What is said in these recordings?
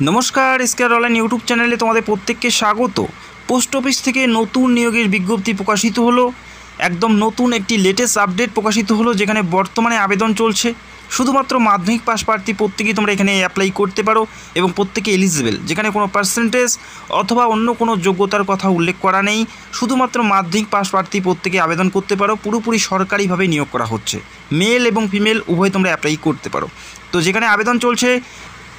নমস্কার, square online YouTube চ্যানেলে তোমাদের প্রত্যেককে স্বাগত। পোস্ট অফিস থেকে নতুন নিয়োগের বিজ্ঞপ্তি প্রকাশিত হলো। একদম নতুন একটি লেটেস্ট আপডেট প্রকাশিত হলো, যেখানে বর্তমানে আবেদন চলছে। শুধুমাত্র মাধ্যমিক পাস প্রার্থী প্রত্যেকেই তোমরা এখানে অ্যাপ্লাই করতে পারো এবং প্রত্যেকে এলিজিবল, যেখানে কোনো পার্সেন্টেজ অথবা অন্য কোনো যোগ্যতার কথা উল্লেখ করা নেই। শুধুমাত্র মাধ্যমিক পাস প্রার্থী প্রত্যেকে আবেদন করতে পারো। পুরোপুরি সরকারিভাবে নিয়োগ করা হচ্ছে। মেল এবং ফিমেল উভয় তোমরা অ্যাপ্লাই করতে পারো। তো যেখানে আবেদন চলছে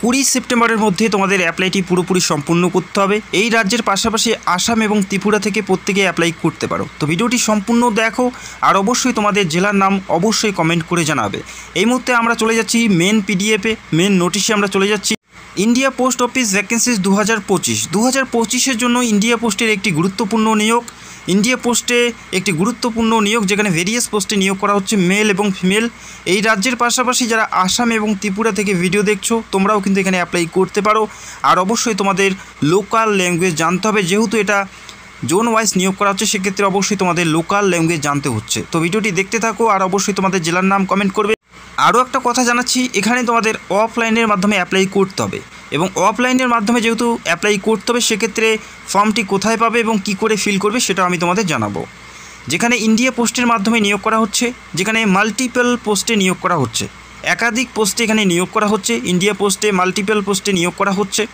20 সেপ্টেম্বরের মধ্যে তোমাদের অ্যাপ্লাইটি পুরোপুরি সম্পূর্ণ করতে হবে। এই রাজ্যের পাশাপাশি আসাম এবং ত্রিপুরা থেকে প্রত্যেকে অ্যাপ্লাই করতে পারো। তো ভিডিওটি সম্পূর্ণ দেখো, আর অবশ্যই তোমাদের জেলার নাম অবশ্যই কমেন্ট করে জানাবে। এই মুহূর্তে আমরা চলে যাচ্ছি মেন পিডিএফে, মেন নোটিশে আমরা চলে যাচ্ছি। ইন্ডিয়া পোস্ট অফিস ভ্যাকেন্সিস 2025-2025-এর জন্য ইন্ডিয়া পোস্টের একটি গুরুত্বপূর্ণ নিয়োগ। ইন্ডিয়া পোস্টে একটি গুরুত্বপূর্ণ নিয়োগ, যেখানে ভেরিয়াস পোস্টে নিয়োগ করা হচ্ছে মেল এবং ফিমেল। এই রাজ্যের পাশাপাশি যারা আসাম এবং ত্রিপুরা থেকে ভিডিও দেখছো, তোমরাও কিন্তু এখানে অ্যাপ্লাই করতে পারো। আর অবশ্যই তোমাদের লোকাল ল্যাঙ্গুয়েজ জানতে হবে, যেহেতু এটা জোন ওয়াইজ নিয়োগ করা হচ্ছে, সেক্ষেত্রে অবশ্যই তোমাদের লোকাল ল্যাঙ্গুয়েজ জানতে হচ্ছে। তো ভিডিওটি দেখতে থাকো, আর অবশ্যই তোমাদের জেলার নাম কমেন্ট করবে। আরও একটা কথা জানাচ্ছি, এখানে তোমাদের অফলাইনের মাধ্যমে অ্যাপ্লাই করতে হবে, এবং অফলাইনের মাধ্যমে যেহেতু অ্যাপ্লাই করতে হবে, সেক্ষেত্রে ফর্মটি কোথায় পাবে এবং কি করে ফিল করবে সেটা আমি তোমাদের জানাবো। যেখানে ইন্ডিয়া পোস্টের মাধ্যমে নিয়োগ করা হচ্ছে, যেখানে মাল্টিপল পোস্টে নিয়োগ করা হচ্ছে, একাধিক পোস্টে এখানে নিয়োগ করা হচ্ছে। ইন্ডিয়া পোস্টে মাল্টিপল পোস্টে নিয়োগ করা হচ্ছে।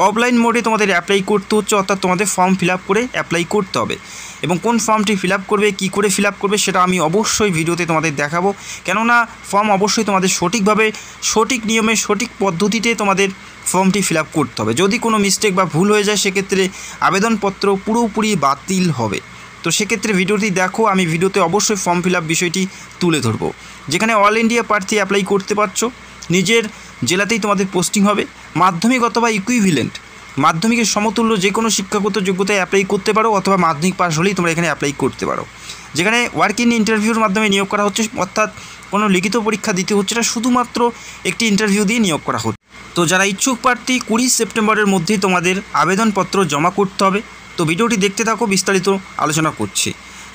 অফলাইন মোডে তোমাদের অ্যাপ্লাই করতে হচ্ছে, অর্থাৎ তোমাদের ফর্ম ফিল আপ করে অ্যাপ্লাই করতে হবে। এবং কোন ফর্মটি ফিল আপ করবে, কী করে ফিল আপ করবে, সেটা আমি অবশ্যই ভিডিওতে তোমাদের দেখাবো। কেননা ফর্ম অবশ্যই তোমাদের সঠিকভাবে, সঠিক নিয়মে, সঠিক পদ্ধতিতে তোমাদের ফর্মটি ফিল আপ করতে হবে। যদি কোনো মিস্টেক বা ভুল হয়ে যায়, সেক্ষেত্রে আবেদনপত্র পুরোপুরি বাতিল হবে। তো সেক্ষেত্রে ভিডিওটি দেখো, আমি ভিডিওতে অবশ্যই ফর্ম ফিল আপ বিষয়টি তুলে ধরবো। যেখানে অল ইন্ডিয়া প্রার্থী অ্যাপ্লাই করতে পারছো, নিজের জেলাতেই তোমাদের পোস্টিং হবে। মাধ্যমিক অথবা ইকুইভ্যালেন্ট, মাধ্যমিকের সমতুল্য যে কোনো শিক্ষাগত যোগ্যতায় অ্যাপ্লাই করতে পারো, অথবা মাধ্যমিক পাস হলেই তোমরা এখানে অ্যাপ্লাই করতে পারো। যেখানে ওয়ার্ক ইন ইন্টারভিউর মাধ্যমে নিয়োগ করা হচ্ছে, অর্থাৎ কোনো লিখিত পরীক্ষা দিতে হচ্ছে না, শুধুমাত্র একটি ইন্টারভিউ দিয়ে নিয়োগ করা হচ্ছে। তো যারা ইচ্ছুক প্রার্থী 20 সেপ্টেম্বরের মধ্যেই তোমাদের আবেদনপত্র জমা করতে হবে। তো ভিডিওটি দেখতে থাকো, বিস্তারিত আলোচনা করছি।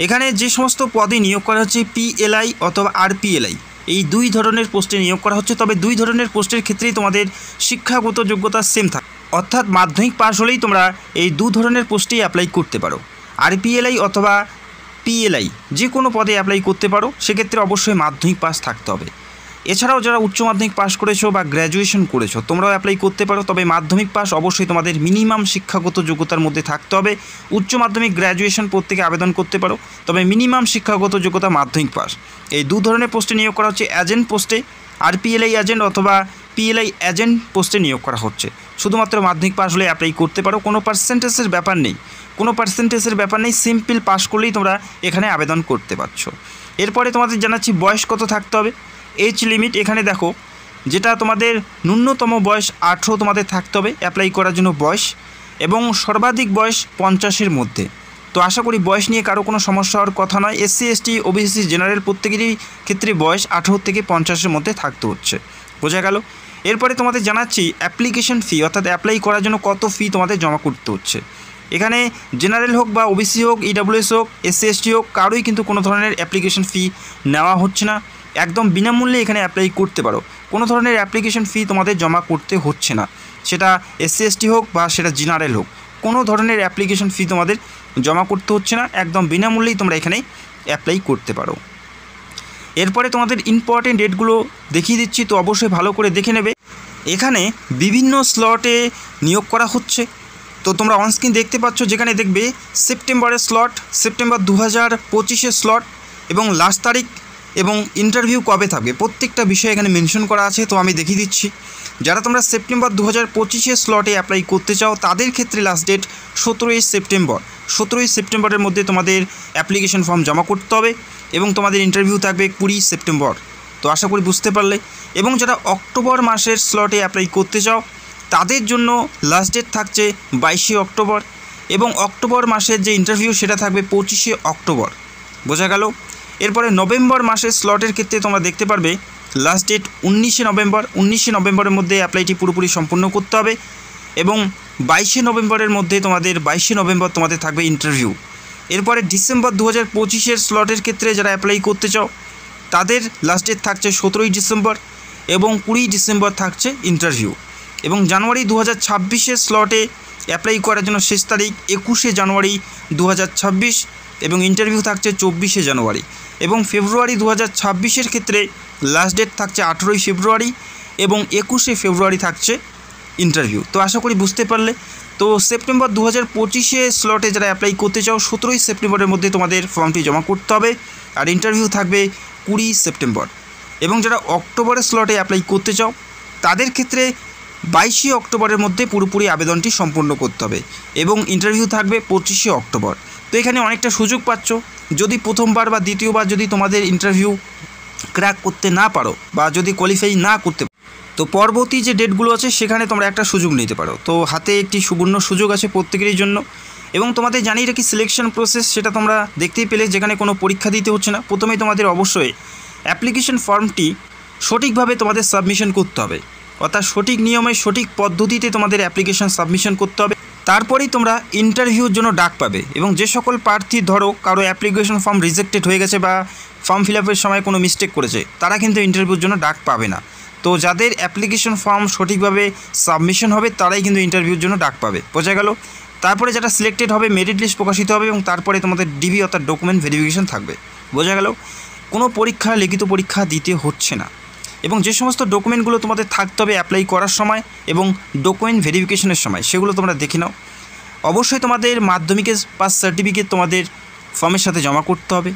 এখানে যে সমস্ত পদে নিয়োগ করা হচ্ছে, পিএলআই অথবা আরপিএলআই, এই দুই ধরনের পোস্টে নিয়োগ করা হচ্ছে। তবে দুই ধরনের পোস্টের ক্ষেত্রেই তোমাদের শিক্ষাগত যোগ্যতা সেম থাকে, অর্থাৎ মাধ্যমিক পাস হলেই তোমরা এই দু ধরনের পোস্টেই অ্যাপ্লাই করতে পারো। আরপিএলআই অথবা পিএলআই যে কোনো পদে অ্যাপ্লাই করতে পারো, সেক্ষেত্রে অবশ্যই মাধ্যমিক পাস থাকতে হবে। এছাড়াও যারা উচ্চ মাধ্যমিক পাস করেছো বা গ্র্যাজুয়েশন করেছো, তোমরাও অ্যাপ্লাই করতে পারো। তবে মাধ্যমিক পাস অবশ্যই তোমাদের মিনিমাম শিক্ষাগত যোগ্যতার মধ্যে থাকতে হবে। উচ্চ মাধ্যমিক, গ্র্যাজুয়েশন প্রত্যেকে আবেদন করতে পারো, তবে মিনিমাম শিক্ষাগত যোগ্যতা মাধ্যমিক পাস। এই দু ধরনের পোস্টে নিয়োগ করা হচ্ছে। এজেন্ট পোস্টে আরপিএলআই এজেন্ট অথবা পিএলআই এজেন্ট পোস্টে নিয়োগ করা হচ্ছে। শুধুমাত্র মাধ্যমিক পাস হলে অ্যাপ্লাই করতে পারো, কোনো পার্সেন্টেজের ব্যাপার নেই, সিম্পল পাস করলেই তোমরা এখানে আবেদন করতে পারছো। এরপরে তোমাদের জানাচ্ছি বয়স কত থাকতে হবে, এজ লিমিট। এখানে দেখো, যেটা তোমাদের ন্যূনতম বয়স 18 তোমাদের থাকতে হবে অ্যাপ্লাই করার জন্য বয়স, এবং সর্বাধিক বয়স 50-এর মধ্যে। তো আশা করি বয়স নিয়ে কারো কোনো সমস্যা হওয়ার কথা নয়। এসসি, এসটি, ওবিসি, জেনারেল প্রত্যেকেরই ক্ষেত্রে বয়স 18 থেকে 50-এর মধ্যে থাকতে হচ্ছে। বোঝা গেল। এরপরে তোমাদের জানাচ্ছি অ্যাপ্লিকেশন ফি, অর্থাৎ অ্যাপ্লাই করার জন্য কত ফি তোমাদের জমা করতে হচ্ছে। এখানে জেনারেল হোক বা ওবিসি হোক, ইডাব্লিউএস হোক, এসসি, এসটি হোক, কারোই কিন্তু কোনো ধরনের অ্যাপ্লিকেশন ফি নেওয়া হচ্ছে না। একদম বিনামূল্যে এখানে অ্যাপ্লাই করতে পারো। কোনো ধরনের অ্যাপ্লিকেশন ফি তোমাদের জমা করতে হচ্ছে না, সেটা এসসি, এসটি হোক বা সেটা জেনারেল হোক, কোনো ধরনের অ্যাপ্লিকেশন ফি তোমাদের জমা করতে হচ্ছে না। একদম বিনামূল্যেই তোমরা এখানে অ্যাপ্লাই করতে পারো। এরপরে তোমাদের ইম্পর্টেন্ট ডেটগুলো দেখিয়ে দিচ্ছি, তো অবশ্যই ভালো করে দেখে নেবে। এখানে বিভিন্ন স্লটে নিয়োগ করা হচ্ছে। তো তোমরা অনস্ক্রিন দেখতে পাচ্ছ, যেখানে দেখবে সেপ্টেম্বরের স্লট, সেপ্টেম্বর 2025-এর স্লট, এবং লাস্ট তারিখ এবং ইন্টারভিউ কবে থাকবে, প্রত্যেকটা বিষয় এখানে মেনশন করা আছে। তো আমি দেখিয়ে দিচ্ছি। যারা তোমরা সেপ্টেম্বর 2025-এর স্লটে অ্যাপ্লাই করতে চাও, তাদের ক্ষেত্রে লাস্ট ডেট 17ই সেপ্টেম্বর। 17ই সেপ্টেম্বরের মধ্যে তোমাদের অ্যাপ্লিকেশন ফর্ম জমা করতে হবে, এবং তোমাদের ইন্টারভিউ থাকবে 20 সেপ্টেম্বর। তো আশা করি বুঝতে পারলে। এবং যারা অক্টোবর মাসের স্লটে অ্যাপ্লাই করতে চাও, তাদের জন্য লাস্ট ডেট থাকছে 22শে অক্টোবর, এবং অক্টোবর মাসের যে ইন্টারভিউ সেটা থাকবে 25শে অক্টোবর। বোঝা গেল। এরপরে নভেম্বর মাসের স্লটের ক্ষেত্রে তোমরা দেখতে পারবে লাস্ট ডেট 19শে নভেম্বর। 19শে নভেম্বরের মধ্যে অ্যাপ্লাইটি পুরোপুরি সম্পূর্ণ করতে হবে, এবং 22শে নভেম্বরের মধ্যে তোমাদের 22শে নভেম্বর তোমাদের থাকবে ইন্টারভিউ। এরপরে ডিসেম্বর 2025-এর স্লটের ক্ষেত্রে যারা অ্যাপ্লাই করতে চাও, তাদের লাস্ট ডেট থাকছে 17ই ডিসেম্বর, এবং 20 ডিসেম্বর থাকছে ইন্টারভিউ। এবং জানুয়ারি 2026 স্লটে অ্যাপ্লাই করার জন্য শেষ তারিখ 21শে জানুয়ারি 2026 এবং ইন্টারভিউ থাকছে 24শে জানুয়ারি। এবং ফেব্রুয়ারি 2026 ক্ষেত্রে লাস্ট ডেট থাকছে 18ই ফেব্রুয়ারি এবং 21শে ফেব্রুয়ারি থাকছে ইন্টারভিউ। তো আশা করি বুঝতে পারলে। তো সেপ্টেম্বর 2025 স্লটে যারা অ্যাপ্লাই করতে চাও 17ই সেপ্টেম্বরের মধ্যে তোমাদের ফর্মটি জমা করতে হবে, আর ইন্টারভিউ থাকবে 20 সেপ্টেম্বর। এবং যারা অক্টোবরের স্লটে অ্যাপ্লাই করতে চাও তাদের ক্ষেত্রে 22শে অক্টোবরের মধ্যে পুরোপুরি আবেদনটি সম্পূর্ণ করতে হবে এবং ইন্টারভিউ থাকবে 25শে অক্টোবর। তো এখানে অনেকটা সুযোগ পাচ্ছ। যদি প্রথমবার বা দ্বিতীয়বার যদি তোমাদের ইন্টারভিউ ক্র্যাক করতে না পারো বা যদি কোয়ালিফাই না করতে তো পরবর্তী যে ডেটগুলো আছে সেখানে তোমরা একটা সুযোগ নিতে পারো। তো হাতে একটি সুবর্ণ সুযোগ আছে প্রত্যেকেরই জন্য। এবং তোমাদের জানিয়ে রাখি সিলেকশন প্রসেস সেটা তোমরা দেখতেই পেলে, যেখানে কোনো পরীক্ষা দিতে হচ্ছে না। প্রথমেই তোমাদের অবশ্যই অ্যাপ্লিকেশন ফর্মটি সঠিকভাবে তোমাদের সাবমিশন করতে হবে, অর্থাৎ সঠিক নিয়মে সঠিক পদ্ধতিতে তোমাদের অ্যাপ্লিকেশন সাবমিশন করতে হবে। তারপরেই তোমরা ইন্টারভিউর জন্য ডাক পাবে। এবং যে সকল প্রার্থী ধরো কারো অ্যাপ্লিকেশন ফর্ম রিজেক্টেড হয়ে গেছে বা ফর্ম ফিল আপের সময় কোনো মিস্টেক করেছে, তারা কিন্তু ইন্টারভিউর জন্য ডাক পাবে না। তো যাদের অ্যাপ্লিকেশন ফর্ম সঠিকভাবে সাবমিশন হবে তারাই কিন্তু ইন্টারভিউর জন্য ডাক পাবে, বোঝা গেল। তারপরে যারা সিলেক্টেড হবে মেরিট লিস্ট প্রকাশিত হবে এবং তারপরে তোমাদের ডিবি অর্থাৎ ডকুমেন্ট ভেরিফিকেশন থাকবে, বোঝা গেল। কোনো পরীক্ষা লিখিত পরীক্ষা দিতে হচ্ছে না। এবং যে সমস্ত ডকুমেন্টগুলো তোমাদের থাকতে হবে অ্যাপ্লাই করার সময় এবং ডকুমেন্ট ভেরিফিকেশনের সময় সেগুলো তোমরা দেখে নাও। অবশ্যই তোমাদের মাধ্যমিকের পাস সার্টিফিকেট তোমাদের ফর্মের সাথে জমা করতে হবে,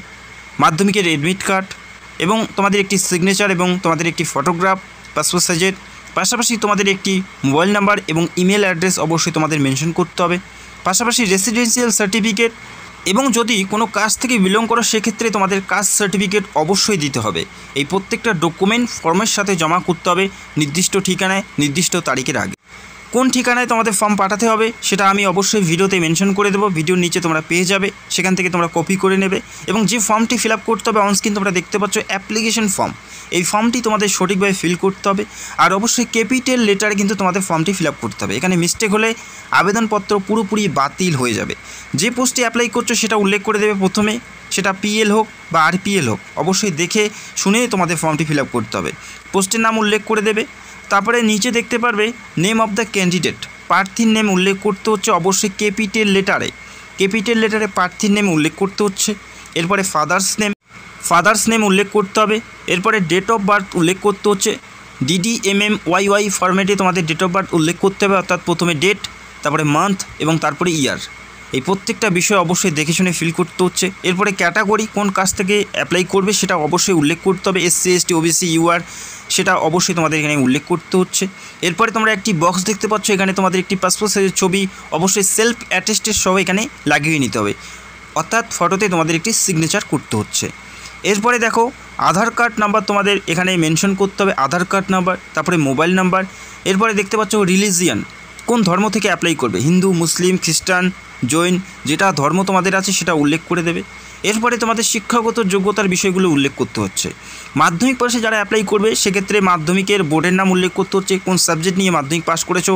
মাধ্যমিকের অ্যাডমিট কার্ড এবং তোমাদের একটি সিগনেচার এবং তোমাদের একটি ফটোগ্রাফ পাসপোর্ট সাইজের, পাশাপাশি তোমাদের একটি মোবাইল নাম্বার এবং ইমেল অ্যাড্রেস অবশ্যই তোমাদের মেনশন করতে হবে, পাশাপাশি রেসিডেন্সিয়াল সার্টিফিকেট। এবং যদি কোনো কাজ থেকে বিলং করো সেক্ষেত্রে তোমাদের কাস্ট সার্টিফিকেট অবশ্যই দিতে হবে। এই প্রত্যেকটা ডকুমেন্ট ফর্মের সাথে জমা করতে হবে নির্দিষ্ট ঠিকানায় নির্দিষ্ট তারিখের আগে। কোন ঠিকানায় তোমাদের ফর্ম পাঠাতে হবে সেটা আমি অবশ্যই ভিডিওতে মেনশন করে দেবো, ভিডিওর নিচে তোমরা পেয়ে যাবে, সেখান থেকে তোমরা কপি করে নেবে। এবং যে ফর্মটি ফিল আপ করতে হবে অনস্ক্রিন তোমরা দেখতে পাচ্ছ অ্যাপ্লিকেশন ফর্ম, এই ফর্মটি তোমাদের সঠিকভাবে ফিল করতে হবে। আর অবশ্যই ক্যাপিটাল লেটারে কিন্তু তোমাদের ফর্মটি ফিল আপ করতে হবে। এখানে মিস্টেক হলে আবেদনপত্র পুরোপুরি বাতিল হয়ে যাবে। যে পোস্টে অ্যাপ্লাই করছো সেটা উল্লেখ করে দেবে প্রথমে, সেটা পিএল হোক বা আরপিএল হোক, অবশ্যই দেখে শুনে তোমাদের ফর্মটি ফিল আপ করতে হবে। পোস্টের নাম উল্লেখ করে দেবে। তারপরে নিচে দেখতে পারবে নেম অফ দ্য ক্যান্ডিডেট, প্রার্থীর নেম উল্লেখ করতে হচ্ছে অবশ্যই ক্যাপিটাল লেটারে প্রার্থীর নেম উল্লেখ করতে হচ্ছে। এরপরে ফাদার্স নেম উল্লেখ করতে হবে। এরপরে ডেট অফ বার্থ উল্লেখ করতে হচ্ছে, DDMMYY ফরম্যাটে তোমাদের ডেট অফ বার্থ উল্লেখ করতে হবে, অর্থাৎ প্রথমে ডেট, তারপরে মান্থ এবং তারপরে ইয়ার। এই প্রত্যেকটা বিষয় অবশ্যই দেখে শুনে ফিল করতে হচ্ছে। এরপরে ক্যাটাগরি কোন কাজ থেকে অ্যাপ্লাই করবে সেটা অবশ্যই উল্লেখ করতে হবে, SC ST OBC UR সেটা অবশ্যই তোমাদের এখানে উল্লেখ করতে হচ্ছে। এরপরে তোমরা একটি বক্স দেখতে পাচ্ছ, এখানে তোমাদের একটি পাসপোর্ট সাইজের ছবি অবশ্যই সেলফ অ্যাটেস্টেড সহ এখানে লাগিয়ে নিতে হবে, অর্থাৎ ফটোতে তোমাদের একটি সিগনেচার করতে হচ্ছে। এরপরে দেখো আধার কার্ড নাম্বার তোমাদের এখানে মেনশন করতে হবে, আধার কার্ড নাম্বার, তারপরে মোবাইল নাম্বার। এরপরে দেখতে পাচ্ছ রিলিজিয়ান, কোন ধর্ম থেকে অ্যাপ্লাই করবে, হিন্দু, মুসলিম, খ্রিস্টান, জৈন, যেটা ধর্ম তোমাদের আছে সেটা উল্লেখ করে দেবে। এরপরে তোমাদের শিক্ষাগত যোগ্যতার বিষয়গুলো উল্লেখ করতে হচ্ছে। মাধ্যমিক পাশে যারা অ্যাপ্লাই করবে সেক্ষেত্রে মাধ্যমিকের বোর্ডের নাম উল্লেখ করতে হচ্ছে, কোন সাবজেক্ট নিয়ে মাধ্যমিক পাস করেছো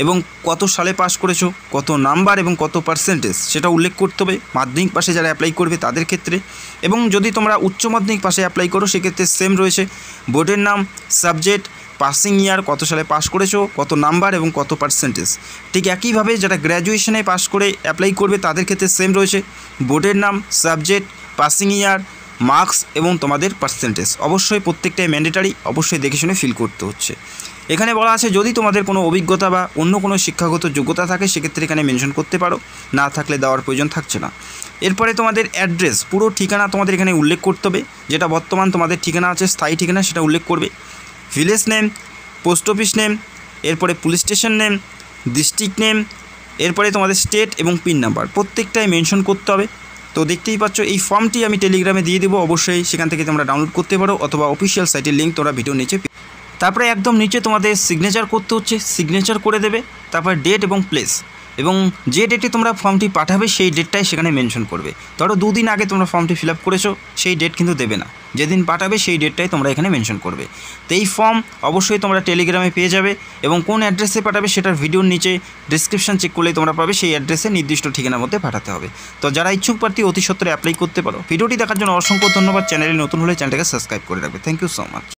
এবং কত সালে পাস করেছো, কত নাম্বার এবং কত পার্সেন্টেজ সেটা উল্লেখ করতে হবে মাধ্যমিক পাশে যারা অ্যাপ্লাই করবে তাদের ক্ষেত্রে। এবং যদি তোমরা উচ্চ মাধ্যমিক পাশে অ্যাপ্লাই করো সেক্ষেত্রে সেম রয়েছে, বোর্ডের নাম, সাবজেক্ট, পাসিং ইয়ার, কত সালে পাস করেছো, কত নাম্বার এবং কত পার্সেন্টেজ। ঠিক একইভাবে যারা গ্র্যাজুয়েশনে পাস করে অ্যাপ্লাই করবে তাদের ক্ষেত্রে সেম রয়েছে, বোর্ডের নাম, সাবজেক্ট, পাসিং ইয়ার, মার্কস এবং তোমাদের পার্সেন্টেজ। অবশ্যই প্রত্যেকটাই ম্যান্ডেটারি, অবশ্যই দেখে শুনে ফিল করতে হচ্ছে। এখানে বলা আছে যদি তোমাদের কোনো অভিজ্ঞতা বা অন্য কোনো শিক্ষাগত যোগ্যতা থাকে সেক্ষেত্রে এখানে মেনশন করতে পারো, না থাকলে দেওয়ার প্রয়োজন থাকছে না। এরপরে তোমাদের অ্যাড্রেস, পুরো ঠিকানা তোমাদের এখানে উল্লেখ করতে হবে, যেটা বর্তমান তোমাদের ঠিকানা আছে স্থায়ী ঠিকানা সেটা উল্লেখ করবে, village name, post office name, এরপরে police station name, district name, এরপরে তোমাদের স্টেট এবং পিন নাম্বার প্রত্যেকটাই মেনশন করতে হবে। তো দেখতেই পাচ্ছ এই ফর্মটি আমি টেলিগ্রামে দিয়ে দেবো, অবশ্যই সেখান থেকে তোমরা ডাউনলোড করতে পারো অথবা অফিসিয়াল সাইটের লিঙ্ক তোমরা ভিডিও নিচে। তারপরে একদম নিচে তোমাদের সিগনেচার করতে হচ্ছে, সিগনেচার করে দেবে। তারপরে ডেট এবং প্লেস, এবং যে ডেটে তোমরা ফর্মটি পাঠাবে সেই ডেটটাই সেখানে মেনশন করবে। ধরো 2 দিন আগে তোমরা ফর্মটি ফিল আপ করেছো সেই ডেট কিন্তু দেবে না, যেদিন পাঠাবে সেই ডেটটাই তোমরা এখানে মেনশন করবে। তো এই ফর্ম অবশ্যই তোমরা টেলিগ্রামে পেয়ে যাবে এবং কোন অ্যাড্রেসে পাঠাবে সেটার ভিডিওর নিচে ডিসক্রিপশন চেক করলেই তোমরা পাবে, সেই অ্যাড্রেসে নির্দিষ্ট ঠিকানার মধ্যে পাঠাতে হবে। তো যারা ইচ্ছুক প্রার্থী অতি সত্বরে অ্যাপ্লাই করতে পারো। ভিডিওটি দেখার জন্য অসংখ্য ধন্যবাদ। চ্যানেলে নতুন হলে চ্যানেলটাকে সাবস্ক্রাইব করে রাখবে। Thank you so much.